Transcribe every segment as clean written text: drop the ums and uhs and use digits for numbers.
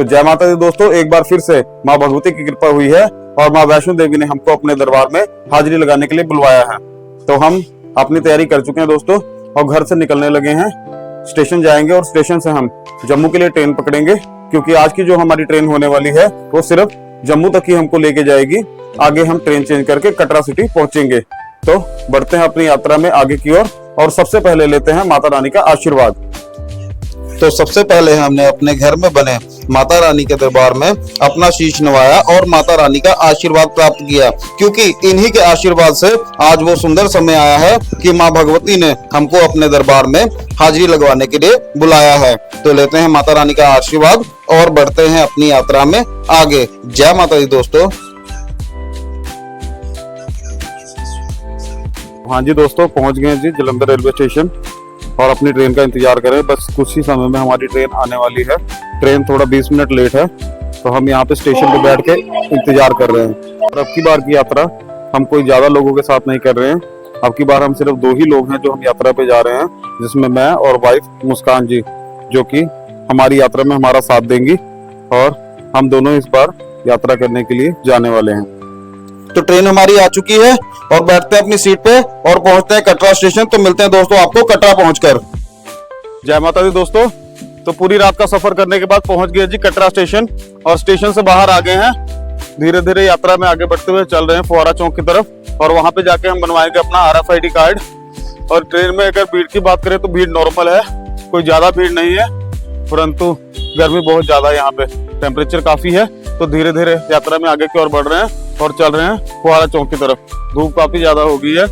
तो जय माता दी दोस्तों, एक बार फिर से माँ भगवती की कृपा हुई है और माँ वैष्णो देवी ने हमको अपने दरबार में हाजिरी लगाने के लिए बुलवाया है। तो हम अपनी तैयारी कर चुके हैं दोस्तों और घर से निकलने लगे हैं। स्टेशन जाएंगे और स्टेशन से हम जम्मू के लिए ट्रेन पकड़ेंगे, क्योंकि आज की जो हमारी ट्रेन होने वाली है वो सिर्फ जम्मू तक ही हमको लेके जाएगी। आगे हम ट्रेन चेंज करके कटरा सिटी पहुंचेंगे। तो बढ़ते हैं अपनी यात्रा में आगे की ओर और सबसे पहले लेते हैं माता रानी का आशीर्वाद। तो सबसे पहले हमने अपने घर में बने माता रानी के दरबार में अपना शीश नवाया और माता रानी का आशीर्वाद प्राप्त किया, क्योंकि इन्हीं के आशीर्वाद से आज वो सुंदर समय आया है कि माँ भगवती ने हमको अपने दरबार में हाजिरी लगवाने के लिए बुलाया है। तो लेते हैं माता रानी का आशीर्वाद और बढ़ते हैं अपनी यात्रा में आगे। जय माता दी दोस्तों। हाँ जी दोस्तों, पहुंच गए जी जालंधर रेलवे स्टेशन और अपनी ट्रेन का इंतजार करें। बस कुछ ही समय में हमारी ट्रेन आने वाली है। ट्रेन थोड़ा 20 मिनट लेट है, तो हम यहाँ पे स्टेशन पे बैठ के इंतजार कर रहे हैं। और अब की बार की यात्रा हम कोई ज्यादा लोगों के साथ नहीं कर रहे हैं। अब की बार हम सिर्फ 2 ही लोग हैं जो हम यात्रा पे जा रहे हैं, जिसमें मैं और वाइफ मुस्कान जी, जो कि हमारी यात्रा में हमारा साथ देंगी। और हम दोनों इस बार यात्रा करने के लिए जाने वाले हैं। तो ट्रेन हमारी आ चुकी है और बैठते हैं अपनी सीट पे और पहुंचते हैं कटरा स्टेशन। तो मिलते हैं दोस्तों आपको कटरा पहुंचकर। जय माता दी दोस्तों। तो पूरी रात का सफर करने के बाद पहुंच गए जी कटरा स्टेशन और स्टेशन से बाहर आ गए हैं। धीरे धीरे यात्रा में आगे बढ़ते हुए चल रहे हैं फुवारा चौक की तरफ और वहां पे जाके हम बनवाएंगे अपना RFID कार्ड। और ट्रेन में अगर भीड़ की बात करें तो भीड़ नॉर्मल है, कोई ज्यादा भीड़ नहीं है, परंतु गर्मी बहुत ज्यादा है। यहाँ पे टेम्परेचर काफी है। तो धीरे धीरे यात्रा में आगे की ओर बढ़ रहे हैं और चल रहे हैं फुवारा चौक की तरफ। धूप काफी ज्यादा हो गई है।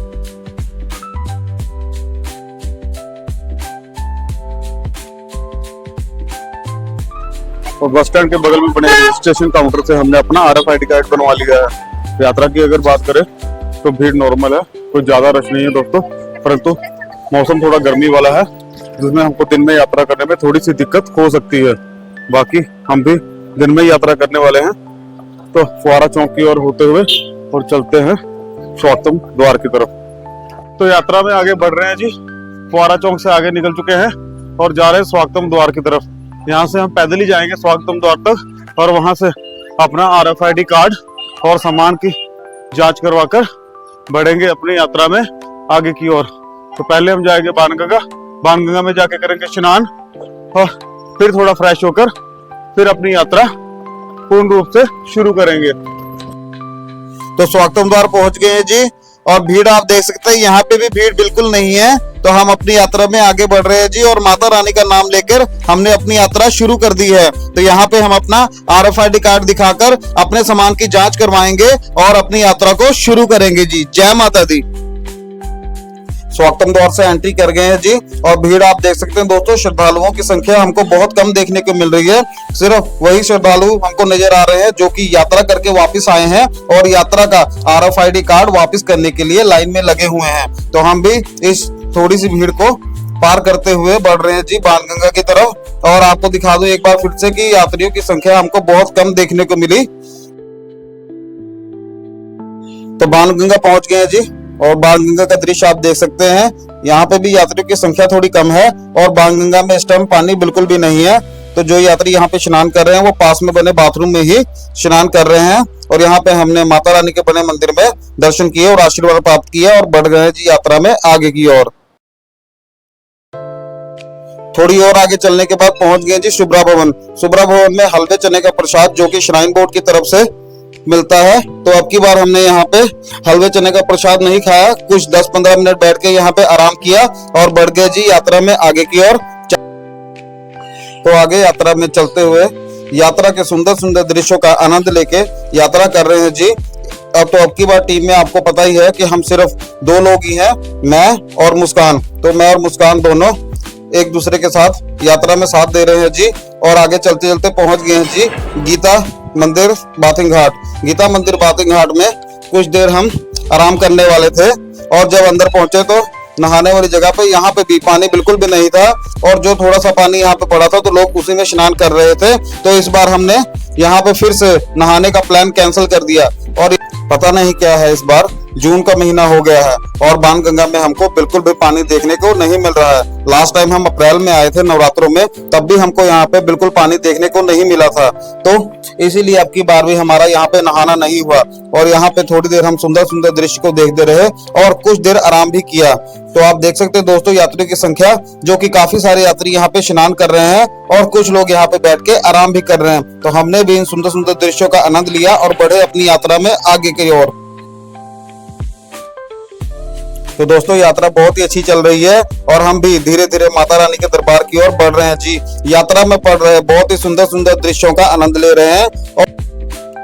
और बस स्टैंड के बगल में बने रजिस्ट्रेशन काउंटर से हमने अपना RFID कार्ड बनवा लिया है। यात्रा की अगर बात करें तो भीड़ नॉर्मल है, कोई ज्यादा रश नहीं है दोस्तों, परंतु मौसम थोड़ा गर्मी वाला है, जिसमें हमको दिन में यात्रा करने में थोड़ी सी दिक्कत हो सकती है। बाकी हम भी दिन में यात्रा करने वाले हैं। तो फुवारा चौक की ओर होते हुए और चलते हैं स्वागतम द्वार की तरफ। तो यात्रा में आगे बढ़ रहे हैं जी। फुवारा चौक से आगे निकल चुके हैं और जा रहे हैं स्वागतम द्वार की तरफ। यहाँ से हम पैदल ही जाएंगे स्वागतम द्वार तक और वहां से अपना RFID कार्ड और सामान की जांच करवाकर बढ़ेंगे अपनी यात्रा में आगे की ओर। तो पहले हम जाएंगे बाणगंगा में जाके करेंगे स्नान और फिर थोड़ा फ्रेश होकर फिर अपनी यात्रा पूर्ण रूप से शुरू करेंगे। तो स्वागतम द्वार पहुंच गए हैं जी और भीड़ आप देख सकते हैं, यहाँ पे भी भीड़ बिल्कुल नहीं है। तो हम अपनी यात्रा में आगे बढ़ रहे हैं जी और माता रानी का नाम लेकर हमने अपनी यात्रा शुरू कर दी है। तो यहाँ पे हम अपना RFID कार्ड दिखाकर अपने सामान की जांच करवाएंगे और अपनी यात्रा को शुरू करेंगे जी। जय माता दी। स्वागतम द्वार से एंट्री कर गए हैं जी और भीड़ आप देख सकते हैं दोस्तों। श्रद्धालुओं की संख्या हमको बहुत कम देखने को मिल रही है। सिर्फ वही श्रद्धालु हमको नजर आ रहे हैं जो कि यात्रा करके वापस आए हैं और यात्रा का RFID कार्ड वापस करने के लिए लाइन में लगे हुए हैं। तो हम भी इस थोड़ी सी भीड़ को पार करते हुए बढ़ रहे हैं जी बाणगंगा की तरफ। और आपको दिखा दूं एक बार फिर से कि यात्रियों की संख्या हमको बहुत कम देखने को मिली। तो बाणगंगा पहुंच गए हैं जी और बाणगंगा का दृश्य आप देख सकते हैं। यहाँ पे भी यात्रियों की संख्या थोड़ी कम है और बाणगंगा में इस टाइम पानी बिल्कुल भी नहीं है। तो जो यात्री यहाँ पे स्नान कर रहे हैं वो पास में बने बाथरूम में ही स्नान कर रहे हैं। और यहाँ पे हमने माता रानी के बने मंदिर में दर्शन किए और आशीर्वाद प्राप्त किया और बढ़ गए जी यात्रा में आगे की ओर। थोड़ी और आगे चलने के बाद पहुंच गए जी शुभ्रा भवन। शुभ्रा भवन में हलवे चने का प्रसाद जो कि श्राइन बोर्ड की तरफ से मिलता है। तो अब की बार हमने यहाँ पे हलवे चने का प्रसाद नहीं खाया, कुछ 10-15 मिनट बैठ के यहाँ पे आराम किया और बढ़ गए जी यात्रा में आगे की ओर। तो आगे यात्रा में चलते हुए यात्रा के सुंदर सुंदर दृश्यों का आनंद लेके यात्रा कर रहे हैं जी। अब की बार टीम में आपको पता ही है कि हम सिर्फ 2 लोग ही हैं, मैं और मुस्कान। तो मैं और मुस्कान दोनों एक दूसरे के साथ यात्रा में साथ दे रहे हैं जी। और आगे चलते चलते पहुंच गए हैं जी गीता मंदिर बाथिंग घाट। गीता मंदिर बाथिंग घाट में कुछ देर हम आराम करने वाले थे और जब अंदर पहुंचे तो नहाने वाली जगह पे यहाँ पे भी पानी बिल्कुल भी नहीं था और जो थोड़ा सा पानी यहाँ पे पड़ा था तो लोग उसी में स्नान कर रहे थे। तो इस बार हमने यहाँ पे फिर से नहाने का प्लान कैंसिल कर दिया और पता नहीं क्या है, इस बार जून का महीना हो गया है और बाणगंगा में हमको बिल्कुल भी पानी देखने को नहीं मिल रहा है। लास्ट टाइम हम अप्रैल में आए थे नवरात्रों में, तब भी हमको यहाँ पे बिल्कुल पानी देखने को नहीं मिला था। तो इसीलिए अब की बार भी हमारा यहाँ पे नहाना नहीं हुआ और यहाँ पे थोड़ी देर हम सुंदर सुंदर दृश्य को देखते रहे और कुछ देर आराम भी किया। तो आप देख सकते हैं दोस्तों यात्रियों की संख्या, जो कि काफी सारे यात्री यहाँ पे स्नान कर रहे हैं और कुछ लोग यहाँ पे बैठ के आराम भी कर रहे हैं। तो हमने भी इन सुंदर सुंदर दृश्यों का आनंद लिया और बढ़े अपनी यात्रा में आगे की ओर। तो दोस्तों यात्रा बहुत ही अच्छी चल रही है और हम भी धीरे धीरे माता रानी के दरबार की ओर बढ़ रहे हैं जी। यात्रा में पढ़ रहे हैं, बहुत ही सुंदर सुंदर दृश्यों का आनंद ले रहे हैं।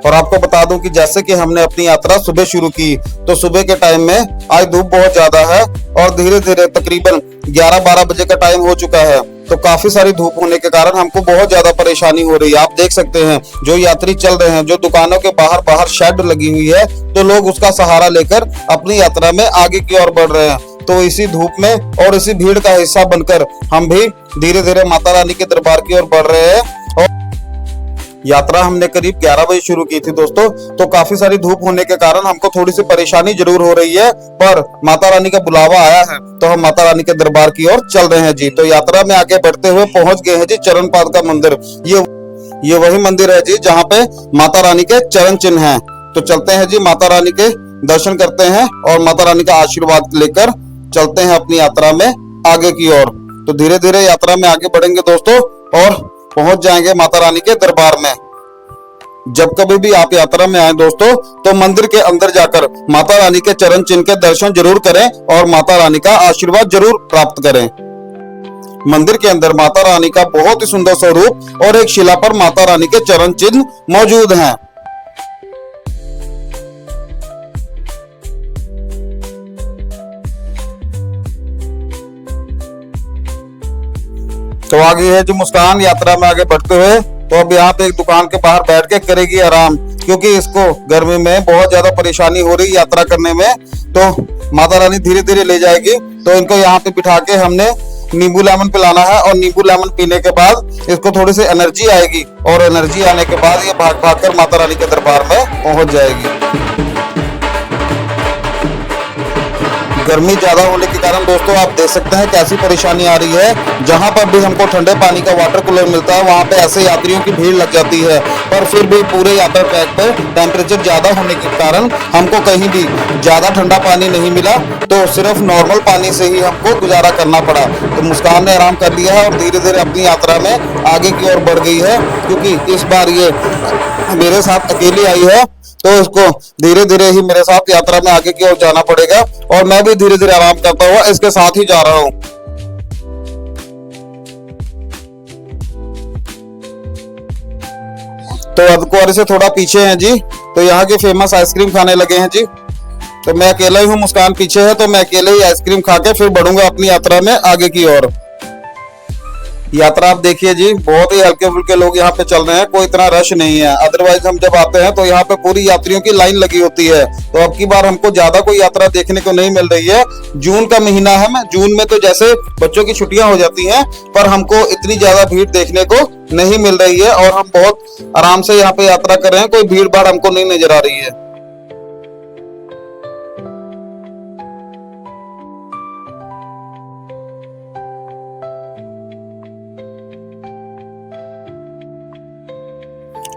और आपको बता दूं कि जैसे कि हमने अपनी यात्रा सुबह शुरू की, तो सुबह के टाइम में आज धूप बहुत ज्यादा है और धीरे धीरे तकरीबन 11-12 बजे का टाइम हो चुका है। तो काफी सारी धूप होने के कारण हमको बहुत ज्यादा परेशानी हो रही है। आप देख सकते हैं जो यात्री चल रहे हैं, जो दुकानों के बाहर बाहर शेड लगी हुई है, तो लोग उसका सहारा लेकर अपनी यात्रा में आगे की ओर बढ़ रहे हैं। तो इसी धूप में और इसी भीड़ का हिस्सा बनकर हम भी धीरे धीरे माता रानी के दरबार की ओर बढ़ रहे हैं। यात्रा हमने करीब 11 बजे शुरू की थी दोस्तों। तो काफी सारी धूप होने के कारण हमको थोड़ी सी परेशानी जरूर हो रही है, पर माता रानी का बुलावा आया है तो हम माता रानी के दरबार की ओर चल रहे हैं जी। तो यात्रा में आगे बढ़ते हुए पहुंच गए हैं जी चरणपाद का मंदिर। ये वही मंदिर है जी जहाँ पे माता रानी के चरण चिन्ह हैं। तो चलते हैं जी, माता रानी के दर्शन करते हैं और माता रानी का आशीर्वाद लेकर चलते हैं अपनी यात्रा में आगे की ओर। तो धीरे धीरे यात्रा में आगे बढ़ेंगे दोस्तों और पहुंच जाएंगे माता रानी के दरबार में। जब कभी भी आप यात्रा में आए दोस्तों, तो मंदिर के अंदर जाकर माता रानी के चरण चिन्ह के दर्शन जरूर करें और माता रानी का आशीर्वाद जरूर प्राप्त करें। मंदिर के अंदर माता रानी का बहुत ही सुंदर स्वरूप और एक शिला पर माता रानी के चरण चिन्ह मौजूद हैं। तो आगे है जो मुस्कान यात्रा में आगे बढ़ते हुए। तो अब यहाँ पे एक दुकान के बाहर बैठ के करेगी आराम, क्योंकि इसको गर्मी में बहुत ज्यादा परेशानी हो रही है यात्रा करने में। तो माता रानी धीरे धीरे ले जाएगी। तो इनको यहाँ पे बिठा के हमने नींबू लेमन पिलाना है और नींबू लेमन पीने के बाद इसको थोड़ी सी एनर्जी आएगी और एनर्जी आने के बाद ये भाग भाग कर माता रानी के दरबार में पहुंच जाएगी। गर्मी ज्यादा होने के कारण दोस्तों आप देख सकते हैं कैसी परेशानी आ रही है। जहां पर भी हमको ठंडे पानी का वाटर कूलर मिलता है, वहां पे ऐसे यात्रियों की भीड़ लग जाती है। पर फिर भी पूरे यात्रा ट्रैक पर टेम्परेचर ज्यादा होने के कारण हमको कहीं भी ज्यादा ठंडा पानी नहीं मिला, तो सिर्फ नॉर्मल पानी से ही हमको गुजारा करना पड़ा। तो मुस्कान ने आराम कर लिया है और धीरे धीरे अपनी यात्रा में आगे की ओर बढ़ गई है, क्योंकि इस बार ये मेरे साथ अकेली आई है। तो इसको धीरे धीरे ही मेरे साथ यात्रा में आगे की ओर जाना पड़ेगा और मैं भी धीरे धीरे आराम करता हुआ इसके साथ ही जा रहा हूँ। तो अर्धकुंवारी से थोड़ा पीछे हैं जी, तो यहाँ की फेमस आइसक्रीम खाने लगे हैं जी। तो मैं अकेला ही हूँ, मुस्कान पीछे है, तो मैं अकेले ही आइसक्रीम खा के फिर बढ़ूंगा अपनी यात्रा में आगे की ओर। यात्रा आप देखिए जी, बहुत ही हल्के फुल्के लोग यहाँ पे चल रहे हैं, कोई इतना रश नहीं है। अदरवाइज हम जब आते हैं तो यहाँ पे पूरी यात्रियों की लाइन लगी होती है। तो अब की बार हमको ज्यादा कोई यात्रा देखने को नहीं मिल रही है। जून का महीना है, जून में तो जैसे बच्चों की छुट्टियां हो जाती हैं, पर हमको इतनी ज्यादा भीड़ देखने को नहीं मिल रही है और हम बहुत आराम से यहाँ पे यात्रा कर रहे हैं। कोई भीड़ भाड़ हमको नहीं नजर आ रही है।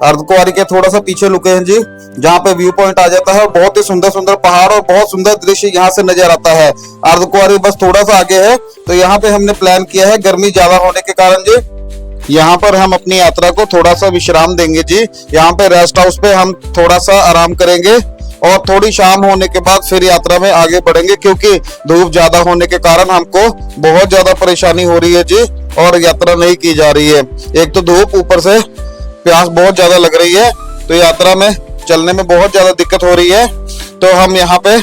अर्धकुंवारी के थोड़ा सा पीछे लुके हैं जी, जहाँ पे व्यू पॉइंट आ जाता है। बहुत ही सुंदर सुंदर पहाड़ और बहुत सुंदर दृश्य यहाँ से नजर आता है। अर्धकुंवारी बस थोड़ा सा आगे है। तो यहाँ पे हमने प्लान किया है, गर्मी ज्यादा होने के कारण जी यहाँ पर हम अपनी यात्रा को थोड़ा सा विश्राम देंगे जी। यहाँ पे रेस्ट हाउस पे हम थोड़ा सा आराम करेंगे और थोड़ी शाम होने के बाद फिर यात्रा में आगे बढ़ेंगे, क्योंकि धूप ज्यादा होने के कारण हमको बहुत ज्यादा परेशानी हो रही है जी और यात्रा नहीं की जा रही है। एक तो धूप, ऊपर से प्यास बहुत ज्यादा लग रही है, तो यात्रा में चलने में बहुत ज्यादा दिक्कत हो रही है। तो हम यहाँ पे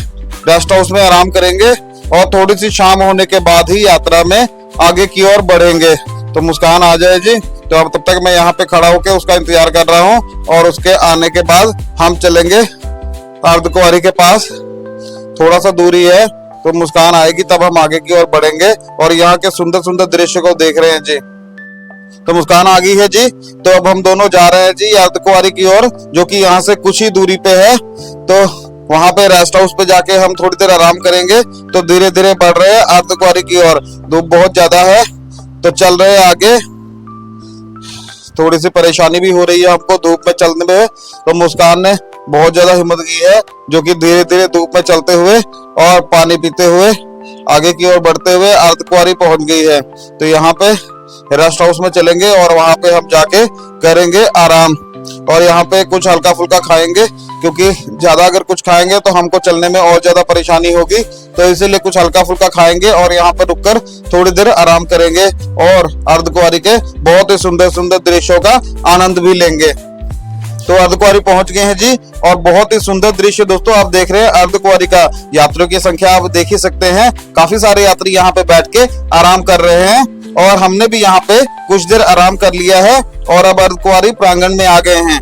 रेस्ट हाउस में आराम करेंगे और थोड़ी सी शाम होने के बाद ही यात्रा में आगे की ओर बढ़ेंगे। तो मुस्कान आ जाए जी। तो अब तब तक मैं यहाँ पे खड़ा होकर उसका इंतजार कर रहा हूँ और उसके आने के बाद हम चलेंगे अर्धकुंवारी के पास। थोड़ा सा दूरी है, तो मुस्कान आएगी तब हम आगे की ओर बढ़ेंगे और यहाँ के सुंदर सुंदर दृश्य को देख रहे हैं जी। तो मुस्कान आ गई है जी। तो अब हम दोनों जा रहे हैं जी अर्धकुंवारी की ओर, जो कि यहाँ से कुछ ही दूरी पे है। तो वहां पे रेस्ट हाउस पे जाके हम थोड़ी देर आराम करेंगे। तो धीरे धीरे बढ़ रहे हैं अर्धकुंवारी की ओर। धूप बहुत ज्यादा है तो चल रहे हैं आगे। थोड़ी सी परेशानी भी हो रही है हमको धूप में चलने में। तो मुस्कान ने बहुत ज्यादा हिम्मत की है, जो कि धीरे धीरे धूप में चलते हुए और पानी पीते हुए आगे की ओर बढ़ते हुए अर्धकुंवारी पहुंच गई है। तो यहाँ पे रेस्ट हाउस में चलेंगे और वहां पे हम जाके करेंगे आराम, और यहाँ पे कुछ हल्का फुल्का खाएंगे, क्योंकि ज्यादा अगर कुछ खाएंगे तो हमको चलने में और ज्यादा परेशानी होगी। तो इसीलिए कुछ हल्का फुल्का खाएंगे और यहाँ पे रुककर थोड़ी देर आराम करेंगे और अर्धकुंवारी के बहुत ही सुंदर सुंदर दृश्यों का आनंद भी लेंगे। तो अर्धकुंवारी पहुंच गए हैं जी, और बहुत ही सुंदर दृश्य दोस्तों आप देख रहे हैं अर्धकुंवारी का। यात्रियों की संख्या आप देख ही सकते हैं, काफी सारे यात्री यहाँ पे बैठ के आराम कर रहे हैं, और हमने भी यहाँ पे कुछ देर आराम कर लिया है और अब अर्धकुंवारी प्रांगण में आ गए हैं।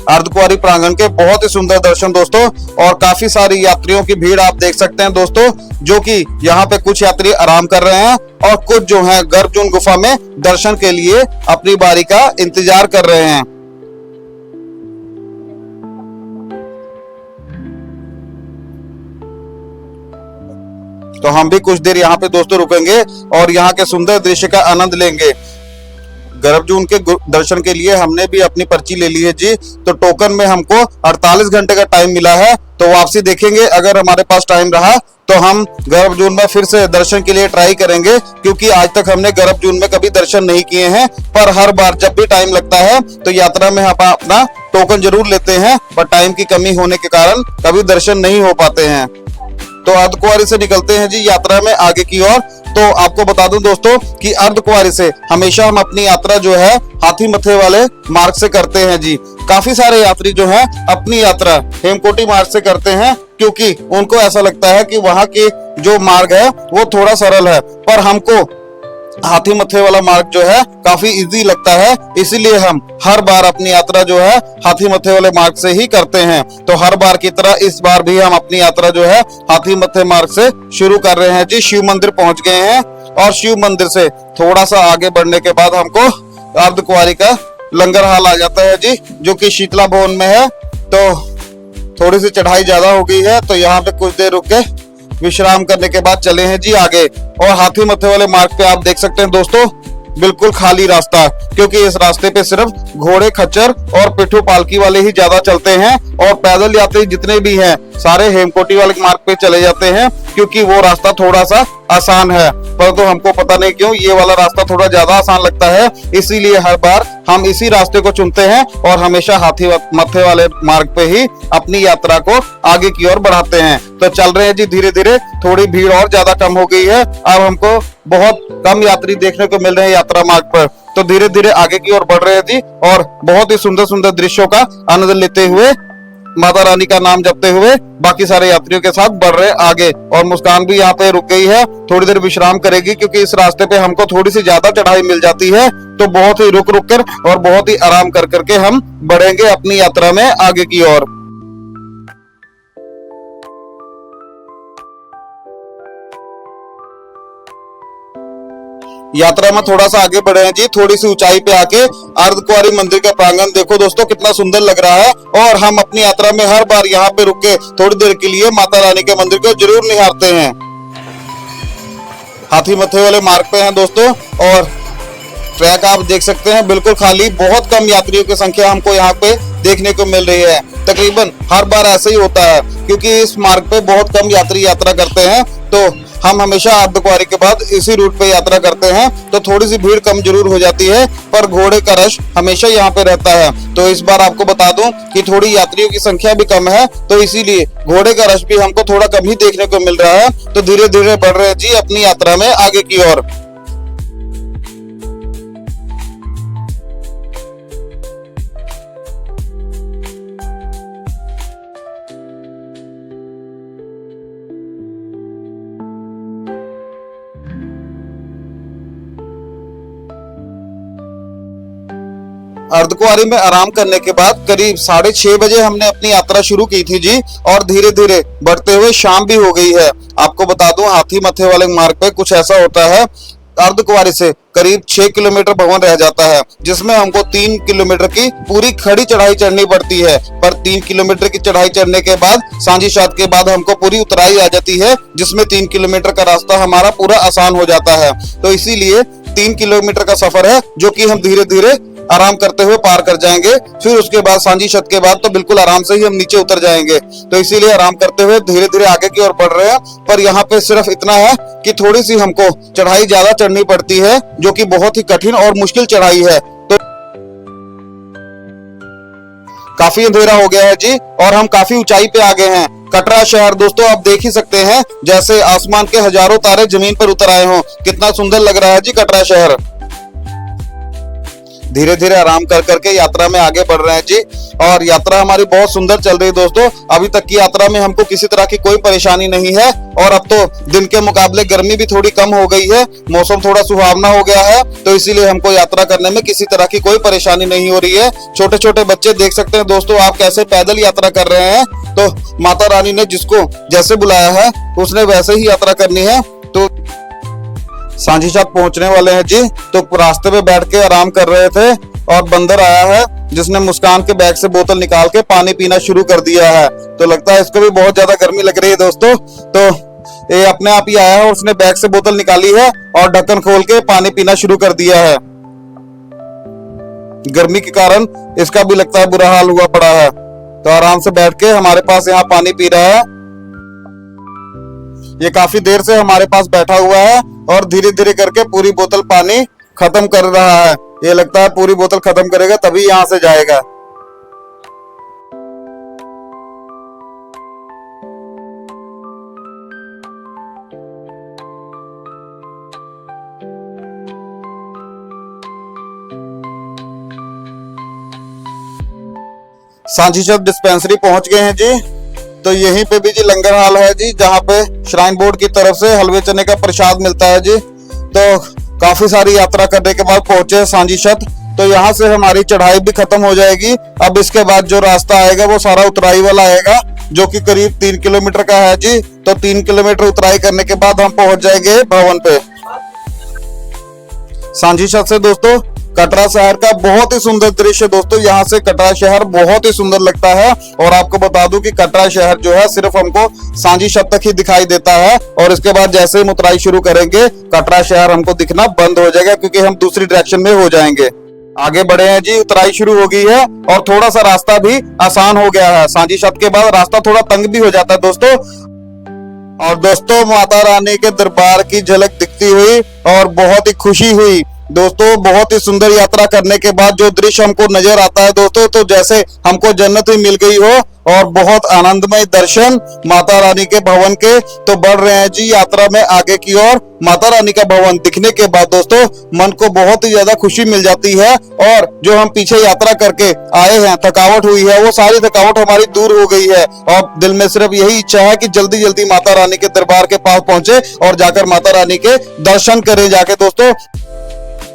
अर्धकुंवारी प्रांगण के बहुत ही सुंदर दर्शन दोस्तों, और काफी सारी यात्रियों की भीड़ आप देख सकते हैं दोस्तों, जो कि यहाँ पे कुछ यात्री आराम कर रहे हैं और कुछ जो है गर्भजून गुफा में दर्शन के लिए अपनी बारी का इंतजार कर रहे हैं। तो हम भी कुछ देर यहाँ पे दोस्तों रुकेंगे और यहाँ के सुंदर दृश्य का आनंद लेंगे। गर्भजून के दर्शन के लिए हमने भी अपनी पर्ची ले ली है जी। तो टोकन में हमको 48 घंटे का टाइम मिला है, तो वापसी देखेंगे। अगर हमारे पास टाइम रहा तो हम गर्भजून में फिर से दर्शन के लिए ट्राई करेंगे, क्योंकि आज तक हमने गर्भजून में कभी दर्शन नहीं किए हैं। पर हर बार जब भी टाइम लगता है तो यात्रा में हम अपना टोकन जरूर लेते हैं, पर टाइम की कमी होने के कारण कभी दर्शन नहीं हो पाते हैं। तो अर्धकुंवारी से निकलते हैं जी यात्रा में आगे की ओर। तो आपको बता दूं दोस्तों कि अर्धकुंवारी से हमेशा हम अपनी यात्रा जो है हाथी मथे वाले मार्ग से करते हैं जी। काफी सारे यात्री जो हैं अपनी यात्रा हेमकोटी मार्ग से करते हैं, क्योंकि उनको ऐसा लगता है कि वहां की जो मार्ग है वो थोड़ा सरल है, पर हमको हाथी मथे वाला मार्ग जो है काफी इजी लगता है। इसीलिए हम हर बार अपनी यात्रा जो है हाथी मथे वाले मार्ग से ही करते हैं। तो हर बार की तरह इस बार भी हम अपनी यात्रा जो है हाथी मथे मार्ग से शुरू कर रहे हैं जी। शिव मंदिर पहुंच गए हैं, और शिव मंदिर से थोड़ा सा आगे बढ़ने के बाद हमको अर्धकुंवारी का लंगर हाल आ जाता है जी, जो कि शीतला भवन में है। तो थोड़ी सी चढ़ाई ज्यादा हो गई है, तो यहाँ पे कुछ देर रुक के विश्राम करने के बाद चले हैं जी आगे। और हाथी मथे वाले मार्ग पे आप देख सकते हैं दोस्तों बिल्कुल खाली रास्ता, क्योंकि इस रास्ते पे सिर्फ घोड़े खच्चर और पिट्ठू पालकी वाले ही ज्यादा चलते हैं, और पैदल यात्री जितने भी हैं सारे हेमकोटी वाले मार्ग पे चले जाते हैं, क्योंकि वो रास्ता थोड़ा सा आसान है। परंतु हमको पता नहीं क्यों ये वाला रास्ता थोड़ा ज्यादा आसान लगता है, इसीलिए हर बार हम इसी रास्ते को चुनते हैं और हमेशा हाथी मथे वाले मार्ग पे ही अपनी यात्रा को आगे की ओर बढ़ाते हैं। तो चल रहे हैं जी धीरे धीरे। थोड़ी भीड़ और ज्यादा कम हो गई है, अब हमको बहुत कम यात्री देखने को मिल रहे हैं यात्रा मार्ग पर। तो धीरे धीरे आगे की ओर बढ़ रहे हैं जी, और बहुत ही सुंदर सुंदर दृश्यों का आनंद लेते हुए माता रानी का नाम जपते हुए बाकी सारे यात्रियों के साथ बढ़ रहे आगे। और मुस्कान भी यहाँ पे रुक गई है, थोड़ी देर विश्राम करेगी, क्योंकि इस रास्ते पे हमको थोड़ी सी ज्यादा चढ़ाई मिल जाती है। तो बहुत ही रुक रुक कर और बहुत ही आराम कर करके हम बढ़ेंगे अपनी यात्रा में आगे की ओर। यात्रा में थोड़ा सा आगे बढ़े हैं जी, थोड़ी सी ऊंचाई पे आके अर्धकुंवारी मंदिर का प्रांगण देखो दोस्तों कितना सुंदर लग रहा है। और हम अपनी यात्रा में हर बार यहाँ पे रुक के थोड़ी देर के लिए माता रानी के मंदिर को जरूर निहारते हैं। हाथी मथे वाले मार्ग पे हैं दोस्तों, और ट्रैक आप देख सकते हैं बिल्कुल खाली। बहुत कम यात्रियों की संख्या हमको यहाँ पे देखने को मिल रही है। तकरीबन हर बार ऐसे ही होता है, क्योंकि इस मार्ग पे बहुत कम यात्री यात्रा करते हैं। तो हम हमेशा अर्धकुंवारी के बाद इसी रूट पे यात्रा करते हैं, तो थोड़ी सी भीड़ कम जरूर हो जाती है, पर घोड़े का रश हमेशा यहाँ पे रहता है। तो इस बार आपको बता दूं कि थोड़ी यात्रियों की संख्या भी कम है, तो इसीलिए घोड़े का रश भी हमको थोड़ा कम ही देखने को मिल रहा है। तो धीरे धीरे बढ़ रहे जी अपनी यात्रा में आगे की ओर। अर्धकुंवारी में आराम करने के बाद करीब 6:30 बजे हमने अपनी यात्रा शुरू की थी जी, और धीरे धीरे बढ़ते हुए शाम भी हो गई है। आपको बता दूं हाथी मथे वाले मार्ग पे कुछ ऐसा होता है, अर्धकुंवारी से करीब 6 किलोमीटर भवन रह जाता है, जिसमें हमको 3 किलोमीटर की पूरी खड़ी चढ़ाई चढ़नी पड़ती है। पर 3 किलोमीटर की चढ़ाई चढ़ने के बाद सांझी छत के बाद हमको पूरी उतराई आ जाती है, जिसमें 3 किलोमीटर का रास्ता हमारा पूरा आसान हो जाता है। तो इसीलिए 3 किलोमीटर का सफर है जो कि हम धीरे धीरे आराम करते हुए पार कर जाएंगे। फिर उसके बाद सांझी छत के बाद तो बिल्कुल आराम से ही हम नीचे उतर जाएंगे। तो इसीलिए आराम करते हुए धीरे धीरे आगे की ओर बढ़ रहे हैं। पर यहाँ पे सिर्फ इतना है कि थोड़ी सी हमको चढ़ाई ज्यादा चढ़नी पड़ती है, जो कि बहुत ही कठिन और मुश्किल चढ़ाई है। तो काफी अंधेरा हो गया है जी और हम काफी ऊंचाई पे आ गए हैं। कटरा शहर दोस्तों आप देख ही सकते हैं, जैसे आसमान के हजारों तारे जमीन पर उतर आए हों। कितना सुंदर लग रहा है जी कटरा शहर। धीरे धीरे आराम कर करके यात्रा में आगे बढ़ रहे हैं जी, और यात्रा हमारी बहुत सुंदर चल रही है दोस्तों। अभी तक की यात्रा में हमको किसी तरह की कोई परेशानी नहीं है, और अब तो दिन के मुकाबले गर्मी भी थोड़ी कम हो गई है, मौसम थोड़ा सुहावना हो गया है। तो इसीलिए हमको यात्रा करने में किसी तरह की कोई परेशानी नहीं हो रही है। छोटे छोटे बच्चे देख सकते हैं दोस्तों आप कैसे पैदल यात्रा कर रहे हैं। तो माता रानी ने जिसको जैसे बुलाया है उसने वैसे ही यात्रा करनी है। तो सांझी छत पहुंचने वाले हैं जी। तो रास्ते में बैठ के आराम कर रहे थे और बंदर आया है, जिसने मुस्कान के बैग से बोतल निकाल के पानी पीना शुरू कर दिया है। तो लगता है इसको भी बहुत ज्यादा गर्मी लग रही है दोस्तों। तो ये अपने आप ही आया है, उसने बैग से बोतल निकाली है और ढक्कन खोल के पानी पीना शुरू कर दिया है। गर्मी के कारण इसका भी लगता है बुरा हाल हुआ पड़ा है। तो आराम से बैठ के हमारे पास यहाँ पानी पी रहा है। ये काफी देर से हमारे पास बैठा हुआ है और धीरे धीरे करके पूरी बोतल पानी खत्म कर रहा है। ये लगता है पूरी बोतल खत्म करेगा तभी यहाँ से जाएगा। सांझी छत डिस्पेंसरी पहुंच गए हैं जी। तो यहीं पे भी जी लंगर हाल है जी, जहाँ पे श्राइन बोर्ड की तरफ से हलवे चने का प्रसाद मिलता है जी। तो काफी सारी यात्रा करने के बाद पहुंचे सांझी छत। तो यहाँ से हमारी चढ़ाई भी खत्म हो जाएगी। अब इसके बाद जो रास्ता आएगा वो सारा उतराई वाला आएगा, जो कि करीब 3 किलोमीटर का है जी। तो 3 किलोमीटर उतराई करने के बाद हम पहुंच जाएंगे भवन पे। सांझी छत से दोस्तों कटरा शहर का बहुत ही सुंदर दृश्य दोस्तों। यहाँ से कटरा शहर बहुत ही सुंदर लगता है। और आपको बता दूं कि कटरा शहर जो है सिर्फ हमको सांझी छत तक ही दिखाई देता है, और इसके बाद जैसे ही उतराई शुरू करेंगे कटरा शहर हमको दिखना बंद हो जाएगा, क्योंकि हम दूसरी डायरेक्शन में हो जाएंगे। आगे बढ़े हैं जी, उतराई शुरू हो गई है और थोड़ा सा रास्ता भी आसान हो गया है। सांझी छत के बाद रास्ता थोड़ा तंग भी हो जाता है दोस्तों। और दोस्तों माता रानी के दरबार की झलक दिखती हुई और बहुत ही खुशी हुई दोस्तों। बहुत ही सुंदर यात्रा करने के बाद जो दृश्य हमको नजर आता है दोस्तों, तो जैसे हमको जन्नत ही मिल गई हो। और बहुत आनंदमय दर्शन माता रानी के भवन के। तो बढ़ रहे हैं जी यात्रा में आगे की ओर। माता रानी का भवन दिखने के बाद दोस्तों मन को बहुत ही ज्यादा खुशी मिल जाती है, और जो हम पीछे यात्रा करके आए हैं, थकावट हुई है, वो सारी थकावट हमारी दूर हो गई है। और दिल में सिर्फ यही इच्छा है कि जल्दी जल्दी माता रानी के दरबार के पास पहुंचे और जाकर माता रानी के दर्शन करें जाके दोस्तों।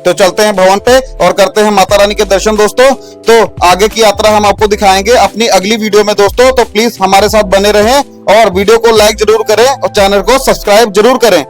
तो चलते हैं भवन पे और करते हैं माता रानी के दर्शन दोस्तों। तो आगे की यात्रा हम आपको दिखाएंगे अपनी अगली वीडियो में दोस्तों। तो प्लीज हमारे साथ बने रहें और वीडियो को लाइक जरूर करें और चैनल को सब्सक्राइब जरूर करें।